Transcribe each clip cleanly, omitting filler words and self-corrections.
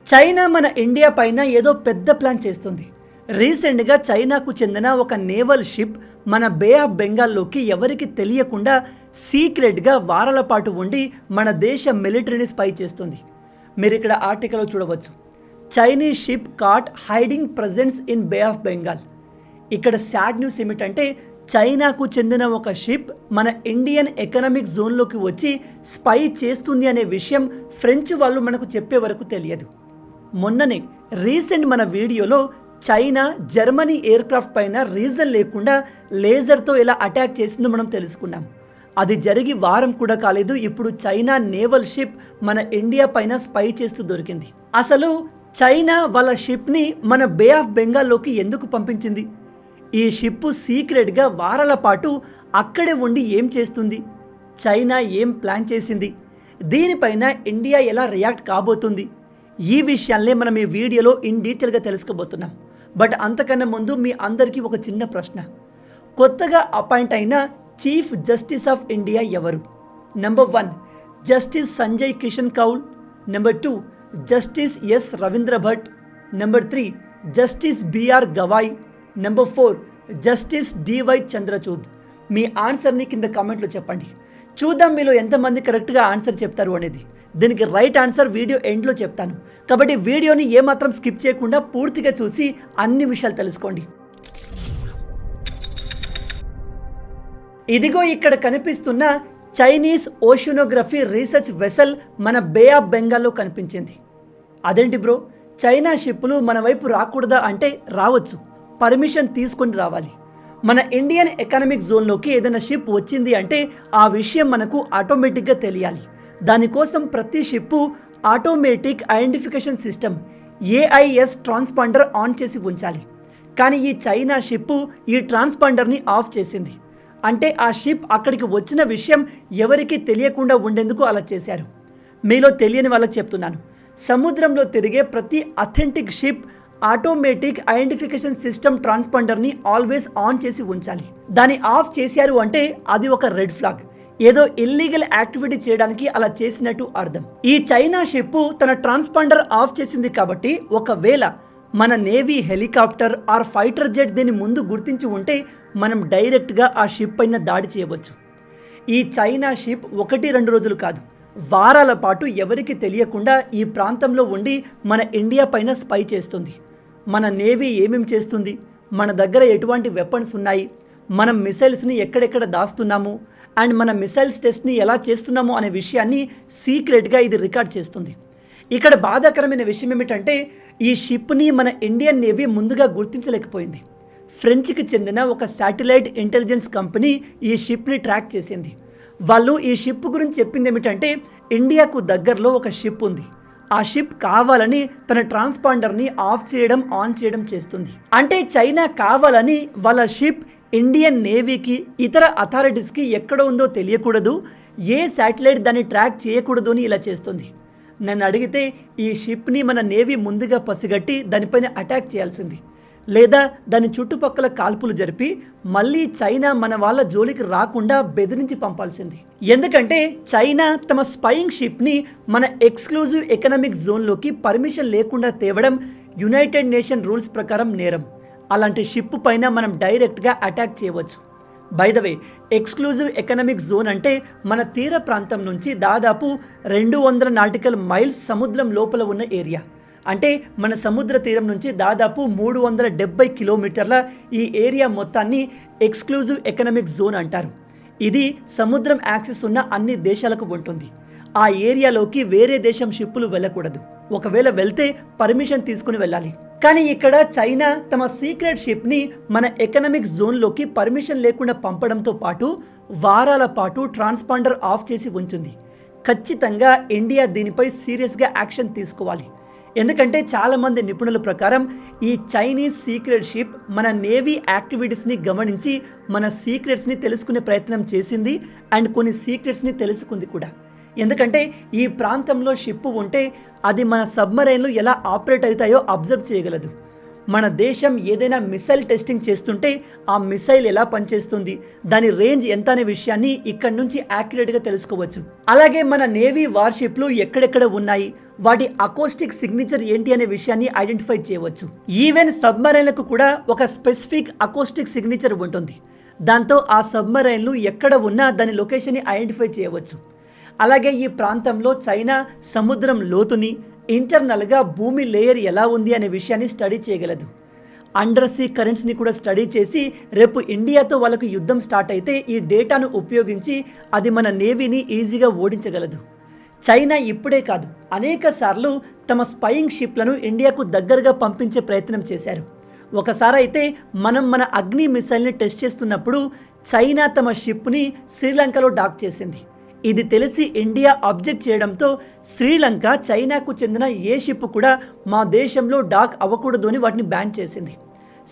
China మన India పైన ఏదో పెద్ద ప్లాన్ చేస్తుంది. రీసెంట్గా చైనాకు చెందిన ఒక నేవల్ షిప్ మన బే ఆఫ్ బెంగాల్లోకి ఎవరికి తెలియకుండా సీక్రెట్గా వారాల పాటు ఉండి మన దేశ మిలిటరీని స్పై చేస్తుంది. మీరు ఇక్కడ ఆర్టికల్లో చూడవచ్చు, Chinese ship caught hiding presence in Bay of Bengal. ఇక్కడ సాడ్ న్యూస్ ఏమిటంటే చైనాకు చెందిన ఒక షిప్ మన ఇండియన్ ఎకనామిక్ జోన్లోకి వచ్చి స్పై చేస్తుంది అనే విషయం ఫ్రెంచ్ వాళ్ళు మనకు చెప్పే వరకు తెలియదు. మొన్ననే రీసెంట్ మన వీడియోలో చైనా జర్మనీ ఎయిర్క్రాఫ్ట్ పైన రీజన్ లేకుండా లేజర్తో ఎలా అటాక్ చేసిందో మనం తెలుసుకున్నాం. అది జరిగి వారం కూడా కాలేదు, ఇప్పుడు చైనా నేవల్ షిప్ మన ఇండియా పైన స్పై చేస్తూ దొరికింది. అసలు చైనా వాళ్ళ షిప్ని మన బే ఆఫ్ బెంగాల్లోకి ఎందుకు పంపించింది? ఈ షిప్ సీక్రెట్గా వారాల పాటు అక్కడే ఉండి ఏం చేస్తుంది? చైనా ఏం ప్లాన్ చేసింది? దీనిపైన ఇండియా ఎలా రియాక్ట్ కాబోతుంది? ఈ విషయాలనే మనం ఈ వీడియోలో ఇన్ డీటెయిల్గా తెలుసుకోబోతున్నాం. బట్ అంతకన్నా ముందు మీ అందరికీ ఒక చిన్న ప్రశ్న. కొత్తగా అపాయింట్ అయిన చీఫ్ జస్టిస్ ఆఫ్ ఇండియా ఎవరు? Number 1 justice Sanjay Kishan Kaul, number 2 justice S Ravindra Bhat, number 3 justice BR Gavai, number 4 justice DY Chandrachud. మీ ఆన్సర్ని కింద కామెంట్లో చెప్పండి. చూద్దాం మీలో ఎంతమంది కరెక్ట్గా ఆన్సర్ చెప్తారు అనేది. దీనికి రైట్ ఆన్సర్ వీడియో ఎండ్లో చెప్తాను, కాబట్టి వీడియోని ఏమాత్రం స్కిప్ చేయకుండా పూర్తిగా చూసి అన్ని విషయాలు తెలుసుకోండి. ఇదిగో ఇక్కడ కనిపిస్తున్న చైనీస్ ఓషనోగ్రఫీ రీసెర్చ్ వెసల్ మన బే ఆఫ్ బెంగాల్లో కనిపించింది. అదేంటి బ్రో, చైనా షిప్పులు మన వైపు రాకూడదా అంటే రావచ్చు, పర్మిషన్ తీసుకొని రావాలి. మన ఇండియన్ ఎకనామిక్ జోన్లోకి ఏదైనా షిప్ వచ్చింది అంటే ఆ విషయం మనకు ఆటోమేటిక్గా తెలియాలి. దానికోసం ప్రతి ship automatic identification system AIS transponder on చేసి ఉంచాలి. కానీ ఈ చైనా షిప్పు ఈ ట్రాన్స్పాండర్ని ఆఫ్ చేసింది. అంటే ఆ షిప్ అక్కడికి వచ్చిన విషయం ఎవరికీ తెలియకుండా ఉండేందుకు అలా చేశారు. మీలో తెలియని వాళ్ళకి చెప్తున్నాను, సముద్రంలో తిరిగే ప్రతి authentic ship automatic identification system ట్రాన్స్పాండర్ని ఆల్వేస్ ఆన్ చేసి ఉంచాలి. దాన్ని ఆఫ్ చేశారు అంటే అది ఒక రెడ్ ఫ్లాగ్, ఏదో ఇల్లీగల్ యాక్టివిటీ చేయడానికి అలా చేసినట్టు అర్థం. ఈ చైనా షిప్ తన ట్రాన్స్పాండర్ ఆఫ్ చేసింది కాబట్టి ఒకవేళ మన navy helicopter or fighter jet దీన్ని ముందు గుర్తించి ఉంటే మనం డైరెక్ట్గా ఆ షిప్ పైన దాడి చేయవచ్చు. ఈ చైనా షిప్ 1-2 రోజులు కాదు, వారాల పాటు ఎవరికి తెలియకుండా ఈ ప్రాంతంలో ఉండి మన ఇండియా పైన స్పై చేస్తుంది. మన నేవీ ఏమేమి చేస్తుంది, మన దగ్గర ఎటువంటి వెపన్స్ ఉన్నాయి, మనం మిసైల్స్ని ఎక్కడెక్కడ దాస్తున్నాము అండ్ మన మిసైల్స్ టెస్ట్ని ఎలా చేస్తున్నాము అనే విషయాన్ని సీక్రెట్గా ఇది రికార్డ్ చేస్తుంది. ఇక్కడ బాధాకరమైన విషయం ఏమిటంటే ఈ షిప్ని మన ఇండియన్ నేవీ ముందుగా గుర్తించలేకపోయింది. ఫ్రెంచ్కి చెందిన ఒక శాటిలైట్ ఇంటెలిజెన్స్ కంపెనీ ఈ షిప్ని ట్రాక్ చేసింది. వాళ్ళు ఈ షిప్ గురించి చెప్పింది ఏమిటంటే ఇండియాకు దగ్గరలో ఒక షిప్ ఉంది, ఆ షిప్ కావాలని తన ట్రాన్స్పాండర్ని ఆఫ్ చేయడం ఆన్ చేయడం చేస్తుంది. అంటే చైనా కావాలని వాళ్ళ షిప్ ఇండియన్ నేవీకి ఇతర అథారిటీస్కి ఎక్కడ ఉందో తెలియకూడదు, ఏ శాటిలైట్ దాన్ని ట్రాక్ చేయకూడదు అని ఇలా చేస్తుంది. నన్ను అడిగితే ఈ షిప్ని మన నేవీ ముందుగా పసిగట్టి దానిపైన అటాక్ చేయాల్సింది, లేదా దాని చుట్టుపక్కల కాల్పులు జరిపి మళ్ళీ చైనా మన వాళ్ళ జోలికి రాకుండా బెదిరించి పంపాల్సింది. ఎందుకంటే చైనా తమ స్పైయింగ్ షిప్ని మన ఎక్స్క్లూజివ్ ఎకనామిక్ జోన్లోకి పర్మిషన్ లేకుండా తేవడం యునైటెడ్ నేషన్ రూల్స్ ప్రకారం నేరం. అలాంటి షిప్ పైన మనం డైరెక్ట్గా అటాక్ చేయవచ్చు. By the way, exclusive economic zone అంటే మన తీర ప్రాంతం నుంచి దాదాపు 200 నాటికల్ మైల్స్ సముద్రం లోపల ఉన్న ఏరియా. అంటే మన సముద్ర తీరం నుంచి దాదాపు 370 కిలోమీటర్ల ఈ ఏరియా మొత్తాన్ని ఎక్స్క్లూజివ్ ఎకనామిక్ జోన్ అంటారు. ఇది సముద్రం యాక్సెస్ ఉన్న అన్ని దేశాలకు ఉంటుంది. ఆ ఏరియాలోకి వేరే దేశం షిప్పులు వెళ్ళకూడదు, ఒకవేళ వెళ్తే పర్మిషన్ తీసుకుని వెళ్ళాలి. కానీ ఇక్కడ చైనా తమ సీక్రెట్ షిప్ని మన ఎకనామిక్ జోన్లోకి పర్మిషన్ లేకుండా పంపడంతో పాటు వారాల పాటు ట్రాన్స్పాండర్ ఆఫ్ చేసి ఉంచింది. ఖచ్చితంగా ఇండియా దీనిపై సీరియస్గా యాక్షన్ తీసుకోవాలి. ఎందుకంటే చాలామంది నిపుణుల ప్రకారం ఈ చైనీస్ సీక్రెట్ షిప్ మన నేవీ యాక్టివిటీస్ని గమనించి మన సీక్రెట్స్ని తెలుసుకునే ప్రయత్నం చేసింది అండ్ కొన్ని సీక్రెట్స్ని తెలుసుకుంది కూడా. ఎందుకంటే ఈ ప్రాంతంలో షిప్ ఉంటే అది మన సబ్మరైన్లు ఎలా ఆపరేట్ అవుతాయో అబ్జర్వ్ చేయగలదు. మన దేశం ఏదైనా మిసైల్ టెస్టింగ్ చేస్తుంటే ఆ మిసైల్ ఎలా పనిచేస్తుంది, దాని రేంజ్ ఎంత అనే విషయాన్ని ఇక్కడి నుంచి యాక్యురేట్గా తెలుసుకోవచ్చు. అలాగే మన నేవీ వార్షిప్లు ఎక్కడెక్కడ ఉన్నాయి, వాటి అకోస్టిక్ సిగ్నేచర్ ఏంటి అనే విషయాన్ని ఐడెంటిఫై చేయవచ్చు. ఈవెన్ సబ్మరైన్లకు కూడా ఒక స్పెసిఫిక్ అకోస్టిక్ సిగ్నేచర్ ఉంటుంది. దాంతో ఆ సబ్మరైన్లు ఎక్కడ ఉన్నా దాని లొకేషన్ని ఐడెంటిఫై చేయవచ్చు. అలాగే ఈ ప్రాంతంలో చైనా సముద్రం లోతుని, ఇంటర్నల్గా భూమి లేయర్ ఎలా ఉంది అనే విషయాన్ని స్టడీ చేయగలదు. అండర్ సీ కరెంట్స్ని కూడా స్టడీ చేసి రేపు ఇండియాతో వాళ్ళకు యుద్ధం స్టార్ట్ అయితే ఈ డేటాను ఉపయోగించి అది మన నేవీని ఈజీగా ఓడించగలదు. చైనా ఇప్పుడే కాదు, అనేక సార్లు తమ స్పైయింగ్ షిప్లను ఇండియాకు దగ్గరగా పంపించే ప్రయత్నం చేశారు. ఒకసారి అయితే మన అగ్ని మిసైల్ని టెస్ట్ చేస్తున్నప్పుడు చైనా తమ షిప్ని శ్రీలంకలో డాక్ చేసింది. ఇది తెలిసి ఇండియా అబ్జెక్ట్ చేయడంతో శ్రీలంక చైనాకు చెందిన ఏ షిప్ కూడా మా దేశంలో డాక్ అవ్వకూడదు అని వాటిని బ్యాన్ చేసింది.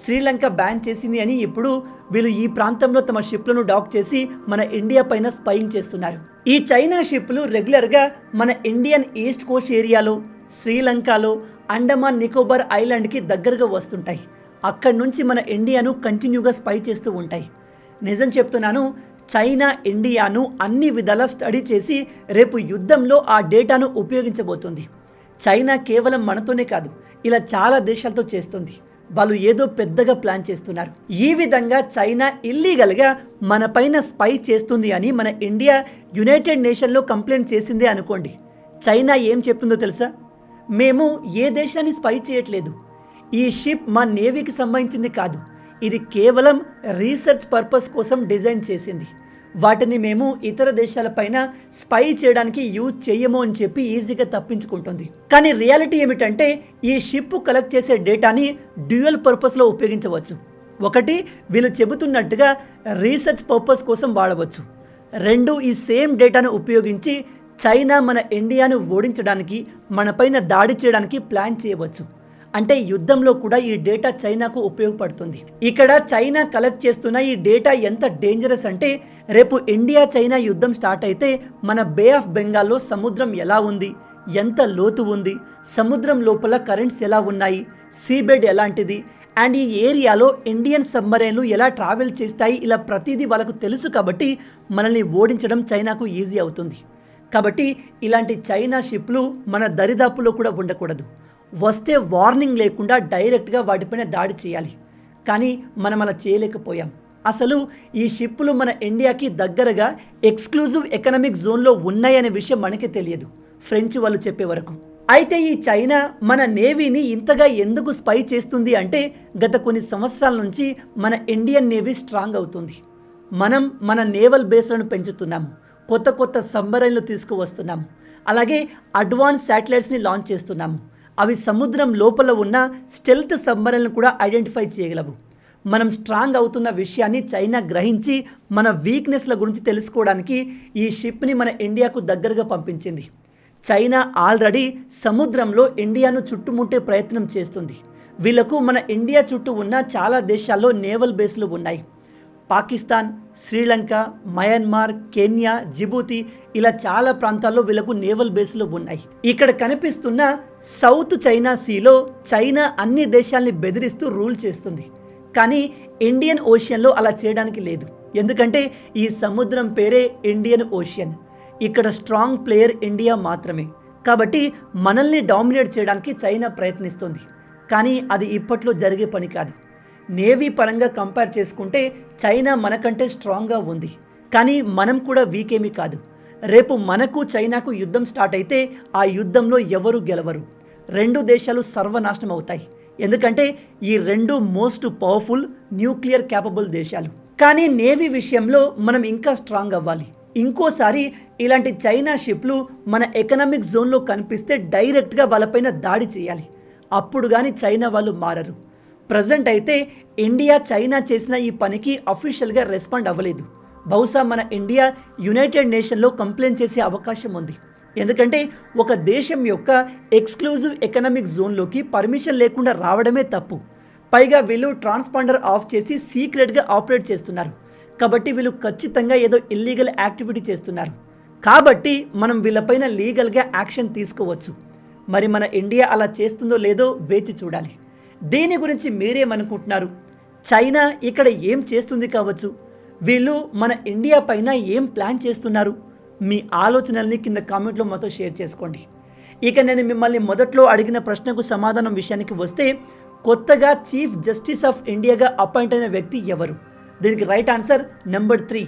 శ్రీలంక బ్యాన్ చేసింది అని ఇప్పుడు వీళ్ళు ఈ ప్రాంతంలో తమ షిప్లను డాక్ చేసి మన ఇండియా పైన స్పైయింగ్ చేస్తున్నారు. ఈ చైనా షిప్లు రెగ్యులర్గా మన ఇండియన్ ఈస్ట్ కోస్ట్ ఏరియాలో, శ్రీలంకలో, అండమాన్ నికోబార్ ఐలాండ్కి దగ్గరగా వస్తుంటాయి. అక్కడి నుంచి మన ఇండియాను కంటిన్యూగా స్పై చేస్తూ ఉంటాయి. నిజం చెప్తున్నాను, చైనా ఇండియాను అన్ని విధాలా స్టడీ చేసి రేపు యుద్ధంలో ఆ డేటాను ఉపయోగించబోతుంది. చైనా కేవలం మనతోనే కాదు, ఇలా చాలా దేశాలతో చేస్తుంది. వాళ్ళు ఏదో పెద్దగా ప్లాన్ చేస్తున్నారు. ఈ విధంగా చైనా ఇల్లీగల్గా మన పైన స్పై చేస్తుంది అని మన ఇండియా యునైటెడ్ నేషన్లో కంప్లైంట్ చేసిందే అనుకోండి. చైనా ఏం చెప్తుందో తెలుసా? మేము ఏ దేశాన్ని స్పై చేయట్లేదు, ఈ షిప్ మా నేవీకి సంబంధించింది కాదు, ఇది కేవలం రీసెర్చ్ పర్పస్ కోసం డిజైన్ చేసింది, వాటిని మేము ఇతర దేశాలపైన స్పై చేయడానికి యూజ్ చేయము అని చెప్పి ఈజీగా తప్పించుకుంటుంది. కానీ రియాలిటీ ఏమిటంటే ఈ షిప్ కలెక్ట్ చేసే డేటాని డ్యూయల్ పర్పస్లో ఉపయోగించవచ్చు. ఒకటి, వీళ్ళు చెబుతున్నట్టుగా రీసెర్చ్ పర్పస్ కోసం వాడవచ్చు. రెండు, ఈ సేమ్ డేటాను ఉపయోగించి చైనా మన ఇండియాను ఓడించడానికి, మనపైన దాడి చేయడానికి ప్లాన్ చేయవచ్చు. అంటే యుద్ధంలో కూడా ఈ డేటా చైనాకు ఉపయోగపడుతుంది. ఇక్కడ చైనా కలెక్ట్ చేస్తున్న ఈ డేటా ఎంత డేంజరస్ అంటే రేపు ఇండియా చైనా యుద్ధం స్టార్ట్ అయితే మన బే ఆఫ్ బెంగాల్లో సముద్రం ఎలా ఉంది, ఎంత లోతు ఉంది, సముద్రం లోపల కరెంట్స్ ఎలా ఉన్నాయి, సీబెడ్ ఎలాంటిది, అండ్ ఈ ఏరియాలో ఇండియన్ సబ్మరైన్లు ఎలా ట్రావెల్ చేస్తాయి, ఇలా ప్రతిదీ వాళ్ళకు తెలుసు. కాబట్టి మనల్ని ఓడించడం చైనాకు ఈజీ అవుతుంది. కాబట్టి ఇలాంటి చైనా షిప్లు మన దరిదాపులో కూడా ఉండకూడదు. వస్తే వార్నింగ్ లేకుండా డైరెక్ట్గా వాటిపైన దాడి చేయాలి. కానీ మనం అలా చేయలేకపోయాం. అసలు ఈ షిప్పులు మన ఇండియాకి దగ్గరగా ఎక్స్క్లూజివ్ ఎకనామిక్ జోన్లో ఉన్నాయనే విషయం మనకి తెలియదు, ఫ్రెంచ్ వాళ్ళు చెప్పే వరకు. అయితే ఈ చైనా మన నేవీని ఇంతగా ఎందుకు స్పై చేస్తుంది అంటే గత కొన్ని సంవత్సరాల నుంచి మన ఇండియన్ నేవీ స్ట్రాంగ్ అవుతుంది. మనం మన నేవల్ బేస్లను పెంచుతున్నాము, కొత్త కొత్త సబ్మరైన్లు తీసుకువస్తున్నాము, అలాగే అడ్వాన్స్ శాటిలైట్స్ని లాంచ్ చేస్తున్నాము. అవి సముద్రం లోపల ఉన్న స్టెల్త్ సబ్మరైన్లను కూడా ఐడెంటిఫై చేయగలవు. మనం స్ట్రాంగ్ అవుతున్న విషయాన్ని చైనా గ్రహించి మన వీక్నెస్ల గురించి తెలుసుకోవడానికి ఈ షిప్ని మన ఇండియాకు దగ్గరగా పంపించింది. చైనా ఆల్రెడీ సముద్రంలో ఇండియాను చుట్టుముట్టే ప్రయత్నం చేస్తుంది. వీళ్లకు మన ఇండియా చుట్టూ ఉన్న చాలా దేశాల్లో నేవల్ బేస్లు ఉన్నాయి. పాకిస్తాన్, శ్రీలంక, మయన్మార్, కెన్యా, జిబూతి, ఇలా చాలా ప్రాంతాల్లో వీళ్ళకు నేవల్ బేస్లు ఉన్నాయి. ఇక్కడ కనిపిస్తున్న సౌత్ చైనా సీలో చైనా అన్ని దేశాల్ని బెదిరిస్తూ రూల్ చేస్తుంది. కానీ ఇండియన్ ఓషియన్లో అలా చేయడానికి లేదు. ఎందుకంటే ఈ సముద్రం పేరే ఇండియన్ ఓషియన్. ఇక్కడ స్ట్రాంగ్ ప్లేయర్ ఇండియా మాత్రమే. కాబట్టి మనల్ని డామినేట్ చేయడానికి చైనా ప్రయత్నిస్తుంది. కానీ అది ఇప్పట్లో జరిగే పని కాదు. నేవీ పరంగా కంపేర్ చేసుకుంటే చైనా మనకంటే స్ట్రాంగ్గా ఉంది. కానీ మనం కూడా వీక్ ఏమీ కాదు. రేపు మనకు చైనాకు యుద్ధం స్టార్ట్ అయితే ఆ యుద్ధంలో ఎవరు గెలవరు. రెండు దేశాలు సర్వనాశనం అవుతాయి. ఎందుకంటే ఈ రెండు మోస్ట్ పవర్ఫుల్ న్యూక్లియర్ క్యాపబుల్ దేశాలు. కానీ నేవీ విషయంలో మనం ఇంకా స్ట్రాంగ్ అవ్వాలి. ఇంకోసారి ఇలాంటి చైనా షిప్లు మన ఎకనామిక్ జోన్లో కనిపిస్తే డైరెక్ట్గా వాళ్ళపైన దాడి చేయాలి. అప్పుడు కానీ చైనా వాళ్ళు మారరు. ప్రజెంట్ అయితే ఇండియా చైనా చేసిన ఈ పనికి అఫీషియల్గా రెస్పాండ్ అవ్వలేదు. బహుశా మన ఇండియా యునైటెడ్ నేషన్లో కంప్లైంట్ చేసే అవకాశం ఉంది. ఎందుకంటే ఒక దేశం యొక్క ఎక్స్క్లూజివ్ ఎకనామిక్ జోన్లోకి పర్మిషన్ లేకుండా రావడమే తప్పు. పైగా వీళ్ళు ట్రాన్స్పాండర్ ఆఫ్ చేసి సీక్రెట్గా ఆపరేట్ చేస్తున్నారు. కాబట్టి వీళ్ళు ఖచ్చితంగా ఏదో ఇల్లీగల్ యాక్టివిటీ చేస్తున్నారు. కాబట్టి మనం వీళ్ళపైన లీగల్గా యాక్షన్ తీసుకోవచ్చు. మరి మన ఇండియా అలా చేస్తుందో లేదో వేచి చూడాలి. దీని గురించి మీరేమనుకుంటున్నారు? చైనా ఇక్కడ ఏం చేస్తుంది కావచ్చు? వీళ్ళు మన ఇండియా పైన ఏం ప్లాన్ చేస్తున్నారు? మీ ఆలోచనల్ని కింద కామెంట్లో మాతో షేర్ చేసుకోండి. ఇక నేను మిమ్మల్ని మొదట్లో అడిగిన ప్రశ్నకు సమాధానం విషయానికి వస్తే, కొత్తగా చీఫ్ జస్టిస్ ఆఫ్ ఇండియాగా అపాయింట్ అయిన వ్యక్తి ఎవరు? దీనికి right answer number 3,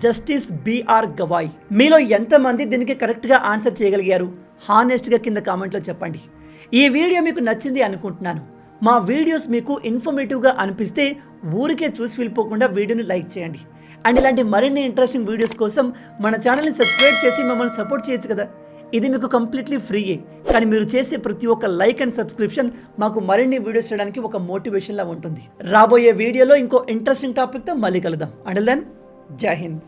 justice BR Gavai. మీలో ఎంతమంది దీనికి కరెక్ట్గా ఆన్సర్ చేయగలిగారు? హానెస్ట్గా కింద కామెంట్లో చెప్పండి. ఈ వీడియో మీకు నచ్చింది అనుకుంటున్నాను. మా వీడియోస్ మీకు ఇన్ఫర్మేటివ్గా అనిపిస్తే ఊరికే చూసి వెళ్ళిపోకుండా వీడియోని లైక్ చేయండి. అండ్ ఇలాంటి మరిన్ని ఇంట్రెస్టింగ్ వీడియోస్ కోసం మన ఛానల్ని సబ్స్క్రైబ్ చేసి మమ్మల్ని సపోర్ట్ చేయొచ్చు కదా. ఇది మీకు కంప్లీట్లీ ఫ్రీయే, కానీ మీరు చేసే ప్రతి ఒక్క లైక్ అండ్ సబ్స్క్రిప్షన్ మాకు మరిన్ని వీడియోస్ చేయడానికి ఒక మోటివేషన్లా ఉంటుంది. రాబోయే వీడియోలో ఇంకో ఇంట్రెస్టింగ్ టాపిక్తో మళ్ళీ కలుద్దాం. అంటిల్ దెన్, జై హింద్.